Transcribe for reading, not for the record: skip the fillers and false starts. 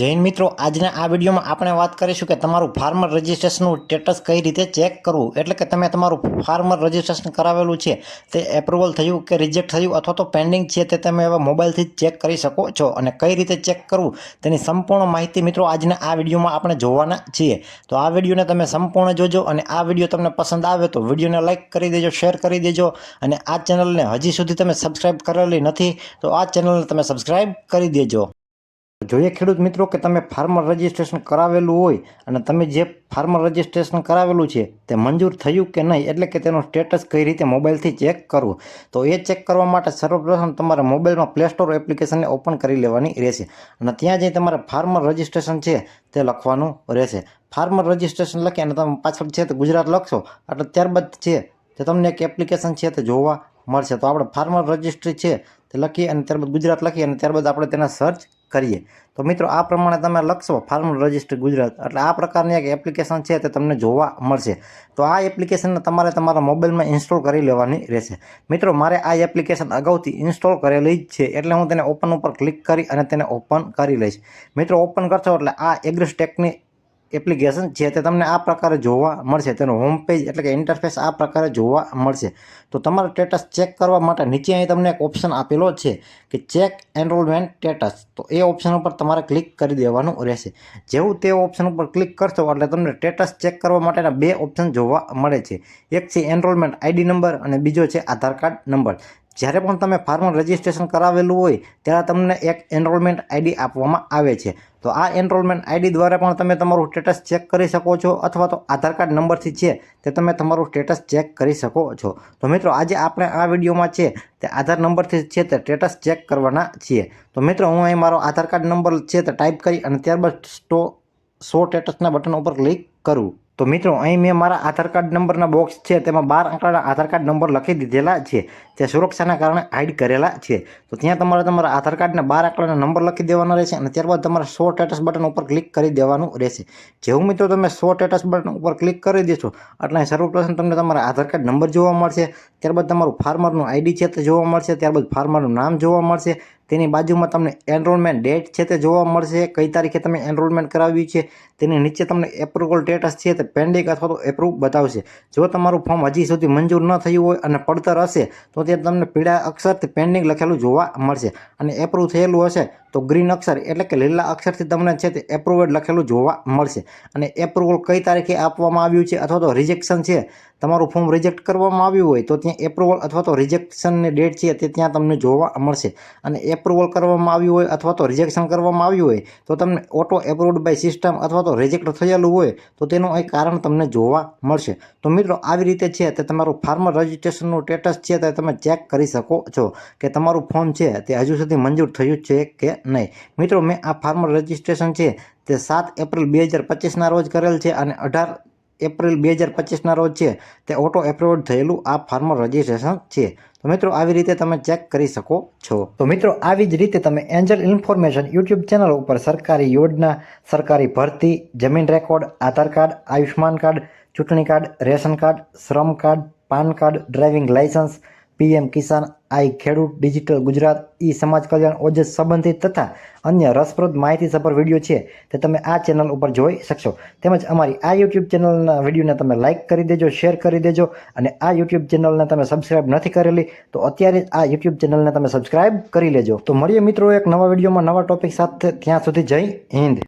જૈન મિત્રો, આજના આ વિડીયોમાં આપણે વાત કરીશું કે તમારું ફાર્મર રજિસ્ટ્રેશનનું સ્ટેટસ કઈ રીતે ચેક કરવું. એટલે કે તમે તમારું ફાર્મર રજિસ્ટ્રેશન કરાવેલું છે તે એપ્રુવલ થયું કે રિજેક્ટ થયું અથવા તો પેન્ડિંગ છે તે તમે હવે મોબાઈલથી જ ચેક કરી શકો છો. અને કઈ રીતે ચેક કરવું તેની સંપૂર્ણ માહિતી મિત્રો આજના આ વિડીયોમાં આપણે જોવાના છીએ. તો આ વિડીયોને તમે સંપૂર્ણ જોજો અને આ વિડીયો તમને પસંદ આવે તો વિડીયોને લાઇક કરી દેજો, શેર કરી દેજો. અને આ ચેનલને હજી સુધી તમે સબસ્ક્રાઈબ કરેલી નથી તો આ ચેનલને તમે સબસ્ક્રાઈબ કરી દેજો. જોઈએ ખેડૂત મિત્રો કે તમે ફાર્મર રજિસ્ટ્રેશન કરાવેલું હોય અને તમે જે ફાર્મર રજિસ્ટ્રેશન કરાવેલું છે તે મંજૂર થયું કે નહીં, એટલે કે તેનું સ્ટેટસ કઈ રીતે મોબાઈલથી ચેક કરવું. તો એ ચેક કરવા માટે સર્વપ્રથમ તમારે મોબાઈલમાં પ્લે સ્ટોર એપ્લિકેશનને ઓપન કરી લેવાની રહેશે અને ત્યાં જઈ તમારે ફાર્મર રજિસ્ટ્રેશન છે તે લખવાનું રહેશે. ફાર્મર રજિસ્ટ્રેશન લખી અને તમે પાછળ છે તે ગુજરાત લખશો એટલે ત્યારબાદ છે તે તમને એક એપ્લિકેશન છે તે જોવા મળશે. તો આપણે ફાર્મર રજિસ્ટ્રી છે તે લખી અને ત્યારબાદ ગુજરાત લખી અને ત્યારબાદ આપણે તેને સર્ચ કરીએ. તો મિત્રો આ પ્રમાણે તમે લખશો ફાર્મર રજિસ્ટ્રી ગુજરાત એટલે આ પ્રકારની એક એપ્લિકેશન છે તે તમને જોવા મળશે. તો આ એપ્લિકેશનને તમારે તમારા મોબાઈલમાં ઇન્સ્ટોલ કરી લેવાની રહેશે. મિત્રો મારે આ એપ્લિકેશન અગાઉથી ઇન્સ્ટોલ કરેલી જ છે એટલે હું તેને ઓપન ઉપર ક્લિક કરી અને તેને ઓપન કરી લઈશ. મિત્રો ઓપન કરશો એટલે આ એગ્રીસ્ટેકની એપ્લિકેશન છે તે તમને આ પ્રકારે જોવા મળશે. તેનો હોમ પેજ એટલે કે ઇન્ટરફેસ આ પ્રકારે જોવા મળશે. તો તમારું સ્ટેટસ ચેક કરવા માટે નીચે અહીં તમને એક ઓપ્શન આપેલો છે કે ચેક એનરોલમેન્ટ સ્ટેટસ. તો એ ઓપ્શન ઉપર તમારે ક્લિક કરી દેવાનું રહેશે. જેવું તે ઓપ્શન ઉપર ક્લિક કરશો એટલે તમને સ્ટેટસ ચેક કરવા માટેના બે ઓપ્શન જોવા મળે છે. એક છે એનરોલમેન્ટ આઈડી નંબર અને બીજો છે આધાર કાર્ડ નંબર. જ્યારે પણ તમે ફાર્મર રજિસ્ટ્રેશન કરાવેલું હોય ત્યારે તમને એક એનરોલમેન્ટ આઈડી આપવામાં આવે છે. તો આ એનરોલમેન્ટ આઈડી દ્વારા પણ તમે તમારું સ્ટેટસ ચેક કરી શકો છો અથવા તો આધાર કાર્ડ નંબરથી છે તે તમે તમારું સ્ટેટસ ચેક કરી શકો છો. તો મિત્રો આજે આપણે આ વિડીયોમાં છે તે આધાર નંબરથી છે તે સ્ટેટસ ચેક કરવાના છીએ. તો મિત્રો હું અહીં મારો આધાર કાર્ડ નંબર છે તે ટાઈપ કરી અને ત્યારબાદ શો સ્ટેટસના બટન ઉપર ક્લિક કરું. તો મિત્રો અહીં મેં મારા આધાર કાર્ડ નંબરના બોક્સ છે તેમાં 12 અંકડાના આધાર કાર્ડ નંબર લખી દીધેલા છે. તે સુરક્ષાના કારણે હાઈડ કરેલા છે. તો ત્યાં તમારે તમારા આધાર કાર્ડના 12 અંકડાના નંબર લખી દેવાના રહેશે અને ત્યારબાદ તમારે શો સ્ટેટસ બટન ઉપર ક્લિક કરી દેવાનું રહેશે. જેવું મિત્રો તમે શો સ્ટેટસ બટન ઉપર ક્લિક કરી દેશો એટલે સર્વપ્રથમ તમને તમારા આધાર કાર્ડ નંબર જોવા મળશે. ત્યારબાદ તમારું ફાર્મરનું આઈડી છે તે જોવા મળશે. ત્યારબાદ ફાર્મરનું નામ જોવા મળશે. તેની બાજુમાં તમને એનરોલમેન્ટ ડેટ છે તે જોવા મળશે, કઈ તારીખે તમે એનરોલમેન્ટ કરાવ્યું છે. તેની નીચે તમને એપ્રુવલ સ્ટેટસ છે તે પેન્ડિંગ અથવા તો એપ્રુવ બતાવશે. જો તમારું ફોર્મ હજી સુધી મંજૂર ન થયું હોય અને પડતર હશે તો તે તમને પીળા અક્ષરથી પેન્ડિંગ લખેલું જોવા મળશે અને એપ્રુવ થયેલું હશે તો ગ્રીન અક્ષર એટલે કે લીલા અક્ષરથી તમને છે તે એપ્રુવડ લખેલું જોવા મળશે. અને એપ્રુવલ કઈ તારીખે આપવામાં આવ્યું છે અથવા તો રિજેક્શન છે, તમારું ફોર્મ રિજેક્ટ કરવામાં આવ્યું હોય તો ત્યાં એપ્રુવલ અથવા તો રિજેક્શનની ડેટ છે તે ત્યાં તમને જોવા મળશે. અને એપ્રુવલ કરવામાં આવ્યું હોય અથવા તો રિજેક્શન કરવામાં આવ્યું હોય તો તમને ઓટો એપ્રુવડ બાય સિસ્ટમ અથવા તો રિજેક્ટ થયેલું હોય તો તેનું એક કારણ તમને જોવા મળશે. તો મિત્રો આવી રીતે છે તે તમારું ફાર્મર રજિસ્ટ્રેશનનું સ્ટેટસ છે તે તમે ચેક કરી શકો છો કે તમારું ફોર્મ છે તે હજુ સુધી મંજૂર થયું છે કે નહીં. મિત્રો મેં આ ફાર્મર રજિસ્ટ્રેશન છે તે 7 એપ્રિલ 2025ના રોજ કરેલ છે અને 18 એપ્રિલ 2025ના રોજ છે તે ઓટો એપ્રુવડ થયેલું આ ફાર્મર રજિસ્ટ્રેશન છે. તો મિત્રો આવી રીતે તમે ચેક કરી શકો છો. તો મિત્રો આવી જ રીતે તમે એન્જલ ઇન્ફોર્મેશન યુટ્યુબ ચેનલ ઉપર સરકારી યોજના, સરકારી ભરતી, જમીન record, Aadhaar card, Ayushman card, ચૂંટણી કાર્ડ, રેશન કાર્ડ, શ્રમ card, PAN card, driving licence, PM Kisan, I ખેડૂત, ડિજિટલ ગુજરાત, ઈ સમાજ કલ્યાણ, ઓજસ સંબંધિત તથા અન્ય રસપ્રદ માહિતીસભર વિડીયો છે તે તમે આ ચેનલ ઉપર જોઈ શકશો. તેમજ અમારી આ યુટ્યુબ ચેનલના વિડીયોને તમે લાઇક કરી દેજો, શેર કરી દેજો અને આ યુટ્યુબ ચેનલને તમે સબસ્ક્રાઇબ નથી કરેલી તો અત્યારે જ આ યુટ્યુબ ચેનલને તમે સબસ્ક્રાઇબ કરી લેજો. તો મળીએ મિત્રો એક નવા વિડીયોમાં નવા ટોપિક સાથે. ત્યાં સુધી જય હિન્દ.